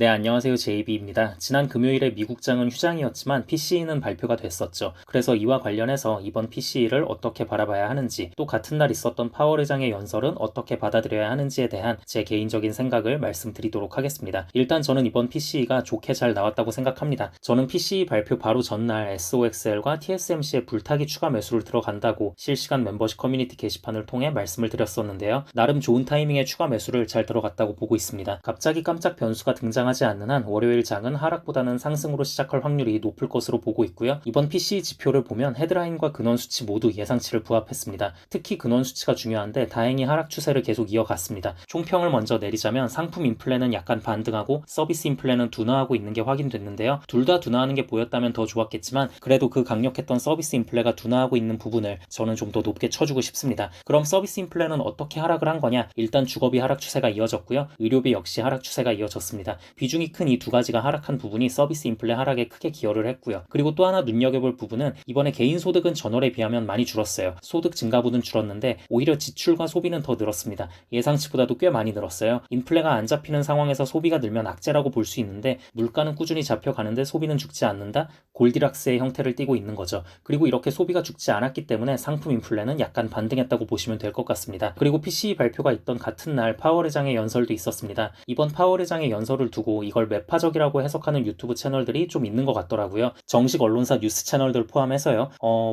네, 안녕하세요. JB입니다. 지난 금요일에 미국장은 휴장이었지만 PCE는 발표가 됐었죠. 그래서 이와 관련해서 이번 PCE를 어떻게 바라봐야 하는지, 또 같은 날 있었던 파월 의장의 연설은 어떻게 받아들여야 하는지에 대한 제 개인적인 생각을 말씀드리도록 하겠습니다. 일단 저는 이번 PCE가 좋게 잘 나왔다고 생각합니다. 저는 PCE 발표 바로 전날 SOXL과 TSMC의 불타기 추가 매수를 들어간다고 실시간 멤버십 커뮤니티 게시판을 통해 말씀을 드렸었는데요. 나름 좋은 타이밍에 추가 매수를 잘 들어갔다고 보고 있습니다. 갑자기 깜짝 변수가 등장하지 않는 한 월요일 장은 하락보다는 상승으로 시작할 확률이 높을 것으로 보고 있고요. 이번 PCE 지표를 보면 헤드라인과 근원 수치 모두 예상치를 부합했습니다. 특히 근원 수치가 중요한데 다행히 하락 추세를 계속 이어갔습니다. 총평을 먼저 내리자면 상품 인플레는 약간 반등하고 서비스 인플레는 둔화하고 있는 게 확인됐는데요. 둘 다 둔화하는 게 보였다면 더 좋았겠지만 그래도 그 강력했던 서비스 인플레가 둔화하고 있는 부분을 저는 좀 더 높게 쳐주고 싶습니다. 그럼 서비스 인플레는 어떻게 하락을 한 거냐? 일단 주거비 하락 추세가 이어졌고요. 의료비 역시 하락 추세가 이어졌습니다. 비중이 큰 이 두 가지가 하락한 부분이 서비스 인플레 하락에 크게 기여를 했고요. 그리고 또 하나 눈여겨볼 부분은 이번에 개인 소득은 전월에 비하면 많이 줄었어요. 소득 증가분은 줄었는데 오히려 지출과 소비는 더 늘었습니다. 예상치보다도 꽤 많이 늘었어요. 인플레가 안 잡히는 상황에서 소비가 늘면 악재라고 볼 수 있는데 물가는 꾸준히 잡혀가는데 소비는 죽지 않는다? 골디락스의 형태를 띠고 있는 거죠. 그리고 이렇게 소비가 죽지 않았기 때문에 상품 인플레는 약간 반등했다고 보시면 될 것 같습니다. 그리고 PCE 발표가 있던 같은 날 파월 의장의 연설도 있었습니다. 이번 파월 의장의 연설을 두고 이걸 매파적이라고 해석하는 유튜브 채널들이 좀 있는 것 같더라고요. 정식 언론사 뉴스 채널들 포함해서요.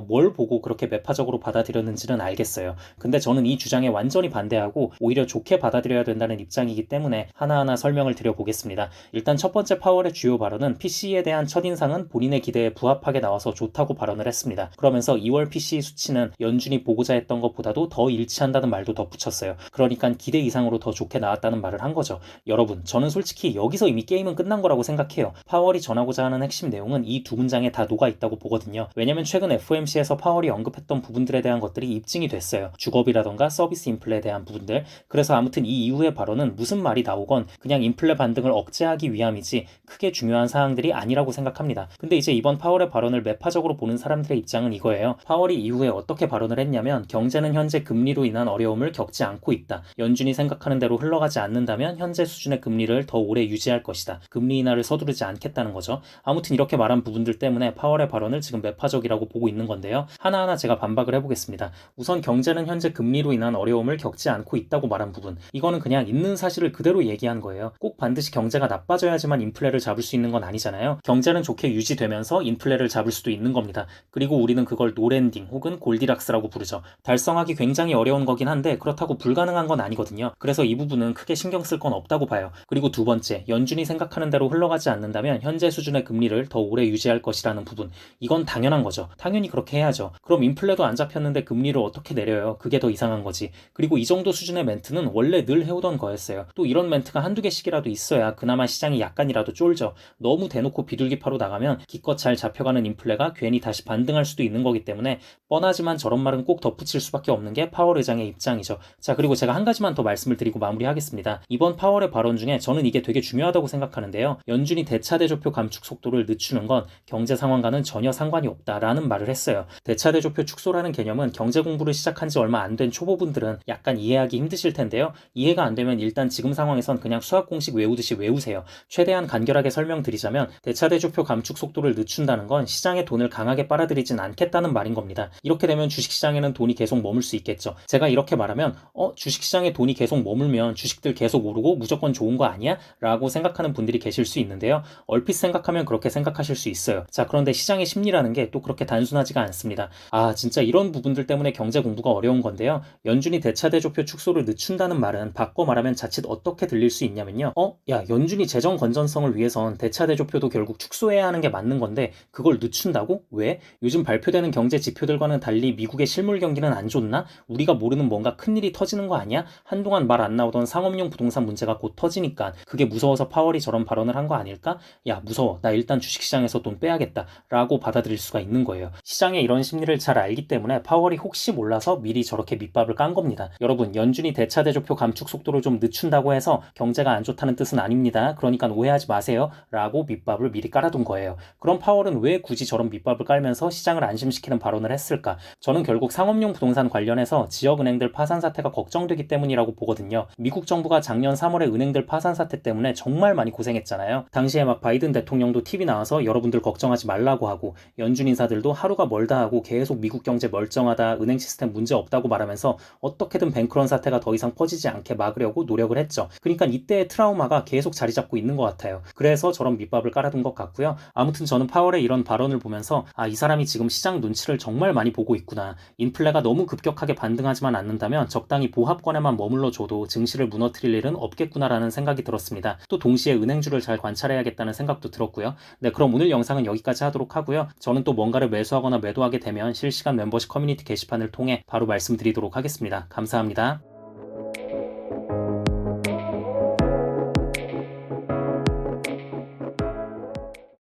뭘 보고 그렇게 매파적으로 받아들였는지는 알겠어요. 근데 저는 이 주장에 완전히 반대하고 오히려 좋게 받아들여야 된다는 입장이기 때문에 하나하나 설명을 드려보겠습니다. 일단 첫 번째 파월의 주요 발언은 PCE에 대한 첫인상은 본인의 기대에 부합하게 나와서 좋다고 발언을 했습니다. 그러면서 2월 PCE 수치는 연준이 보고자 했던 것보다도 더 일치한다는 말도 덧붙였어요. 그러니까 기대 이상으로 더 좋게 나왔다는 말을 한 거죠. 여러분, 저는 솔직히 여기서 이미 게임은 끝난 거라고 생각해요. 파월이 전하고자 하는 핵심 내용은 이 두 문장에 다 녹아 있다고 보거든요. 왜냐면 최근 FOMC에서 파월이 언급했던 부분들에 대한 것들이 입증이 됐어요. 주거비라던가 서비스 인플레에 대한 부분들. 그래서 아무튼 이 이후의 발언은 무슨 말이 나오건 그냥 인플레 반등을 억제하기 위함이지 크게 중요한 사항들이 아니라고 생각합니다. 근데 이제 이번 파월의 발언을 매파적으로 보는 사람들의 입장은 이거예요. 파월이 이후에 어떻게 발언을 했냐면 경제는 현재 금리로 인한 어려움을 겪지 않고 있다. 연준이 생각하는 대로 흘러가지 않는다면 현재 수준의 금리를 더 오래 유지할 것이다. 금리 인하를 서두르지 않겠다는 거죠. 아무튼 이렇게 말한 부분들 때문에 파월의 발언을 지금 매파적이라고 보고 있는 건데요. 하나하나 제가 반박을 해보겠습니다. 우선 경제는 현재 금리로 인한 어려움을 겪지 않고 있다고 말한 부분. 이거는 그냥 있는 사실을 그대로 얘기한 거예요. 꼭 반드시 경제가 나빠져야지만 인플레를 잡을 수 있는 건 아니잖아요. 경제는 좋게 유지되면서 인플레를 잡을 수도 있는 겁니다. 그리고 우리는 그걸 노랜딩 혹은 골디락스라고 부르죠. 달성하기 굉장히 어려운 거긴 한데 그렇다고 불가능한 건 아니거든요. 그래서 이 부분은 크게 신경 쓸 건 없다고 봐요. 그리고 두 번째, 연준이 생각하는 대로 흘러가지 않는다면 현재 수준의 금리를 더 오래 유지할 것이라는 부분. 이건 당연한 거죠. 당연히 그렇게 해야죠. 그럼 인플레도 안 잡혔는데 금리를 어떻게 내려요? 그게 더 이상한 거지. 그리고 이 정도 수준의 멘트는 원래 늘 해오던 거였어요. 또 이런 멘트가 한두 개씩이라도 있어야 그나마 시장이 약간이라도 쫄죠. 너무 대놓고 비둘기파로 나가면 기껏 잘 잡혀가는 인플레가 괜히 다시 반등할 수도 있는 거기 때문에 뻔하지만 저런 말은 꼭 덧붙일 수밖에 없는 게 파월 의장의 입장이죠. 자, 그리고 제가 한 가지만 더 말씀을 드리고 마무리하겠습니다. 이번 파월의 발언 중에 저는 이게 되게 중요하다고 생각하는데요. 연준이 대차대조표 감축 속도를 늦추는 건 경제 상황과는 전혀 상관이 없다라는 말을 했어요. 대차대조표 축소라는 개념은 경제 공부를 시작한 지 얼마 안 된 초보분들은 약간 이해하기 힘드실 텐데요. 이해가 안 되면 일단 지금 상황에선 그냥 수학 공식 외우듯이 외우세요. 최대한 간결하게 설명드리자면 대차대조표 감축 속도를 늦춘다는 건 시장의 돈을 강하게 빨아들이진 않겠다는 말인 겁니다. 이렇게 되면 주식시장에는 돈이 계속 머물 수 있겠죠. 제가 이렇게 말하면 주식시장에 돈이 계속 머물면 주식들 계속 오르고 무조건 좋은 거 아니야? 라고 생각하는 분들이 계실 수 있는데요. 얼핏 생각하면 그렇게 생각하실 수 있어요. 자, 그런데 시장의 심리라는 게 또 그렇게 단순하지가 않습니다. 진짜 이런 부분들 때문에 경제 공부가 어려운 건데요. 연준이 대차대조표 축소를 늦춘다는 말은 바꿔 말하면 자칫 어떻게 들릴 수 있냐면요. 야, 연준이 재정 건전성을 위해선 대차대조표도 결국 축소해야 하는 게 맞는 건데 그걸 늦춘다고? 왜? 요즘 발표되는 경제 지표들과는 달리 미국의 실물 경기는 안 좋나? 우리가 모르는 뭔가 큰일이 터지는 거 아니야? 한동안 말 안 나오던 상업용 부동산 문제가 곧 터지니까 그게 무서워서 파월이 저런 발언을 한 거 아닐까? 야, 무서워. 나 일단 주식시장에서 돈 빼야겠다. 라고 받아들일 수가 있는 거예요. 시장의 이런 심리를 잘 알기 때문에 파월이 혹시 몰라서 미리 저렇게 밑밥을 깐 겁니다. 여러분, 연준이 대차대조표 감축 속도를 좀 늦춘다고 해서 경제가 안 좋다는 뜻은 아닙니다. 그러니까 오해하지 마세요. 라고 밑밥을 미리 깔아둔 거예요. 그럼 파월은 왜 굳이 저런 밑밥을 깔면서 시장을 안심시키는 발언을 했을까? 저는 결국 상업용 부동산 관련해서 지역은행들 파산 사태가 걱정되기 때문이라고 보거든요. 미국 정부가 작년 3월에 은행들 파산 사태 때문에 정말 정말 많이 고생했잖아요. 당시에 막 바이든 대통령도 TV 나와서 여러분들 걱정하지 말라고 하고 연준 인사들도 하루가 멀다 하고 계속 미국 경제 멀쩡하다, 은행 시스템 문제 없다고 말하면서 어떻게든 뱅크런 사태가 더 이상 퍼지지 않게 막으려고 노력을 했죠. 그러니까 이때의 트라우마가 계속 자리 잡고 있는 것 같아요. 그래서 저런 밑밥을 깔아둔 것 같고요. 아무튼 저는 파월의 이런 발언을 보면서 이 사람이 지금 시장 눈치를 정말 많이 보고 있구나. 인플레가 너무 급격하게 반등하지만 않는다면 적당히 보합권에만 머물러 줘도 증시를 무너뜨릴 일은 없겠구나라는 생각이 들었습니다. 또 동시에 은행주를 잘 관찰해야겠다는 생각도 들었고요. 네, 그럼 오늘 영상은 여기까지 하도록 하고요. 저는 또 뭔가를 매수하거나 매도하게 되면 실시간 멤버십 커뮤니티 게시판을 통해 바로 말씀드리도록 하겠습니다. 감사합니다.